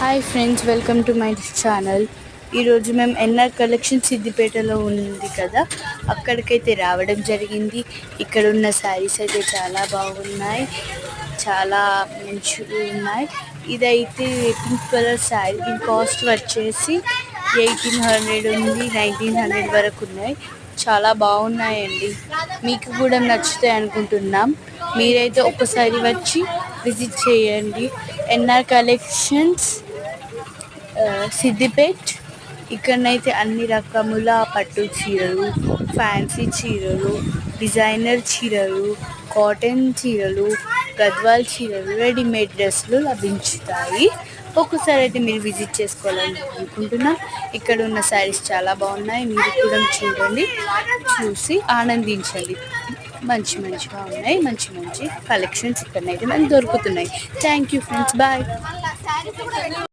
Hi friends, welcome to my channel. ఈరోజు మేము NR collection సిద్దిపేటలో ఉంది కదా, అక్కడికైతే రావడం జరిగింది. ఇక్కడ ఉన్న శారీస్ అయితే చాలా బాగున్నాయి, చాలా మంచిగా ఉన్నాయి. ఇదైతే పింక్ కలర్ శారీ. దీని కాస్ట్ వచ్చేసి 1800 ఉంది, 1900 వరకు ఉన్నాయి. చాలా బాగున్నాయండి. మీకు కూడా నచ్చుతాయి అనుకుంటున్నాం. మీరైతే ఒక్కసారి వచ్చి విజిట్ చేయండి. NR collections Siddipet. ఇక్కడనైతే అన్ని రకముల పట్టు చీరలు, ఫ్యాన్సీ చీరలు, డిజైనర్ చీరలు, కాటన్ చీరలు, గద్వాల్ చీరలు, రెడీమేడ్ డ్రెస్సులు లభించుతాయి. ఒక్కసారి అయితే మీరు విజిట్ చేసుకోవాలని అనుకుంటున్నా. ఇక్కడ ఉన్న శారీస్ చాలా బాగున్నాయి. మీరు కూడా చూడండి, చూసి ఆనందించండి. మంచిగా ఉన్నాయి. మంచి కలెక్షన్స్ ఇక్కడనైతే మనకు దొరుకుతున్నాయి. Thank you friends, bye.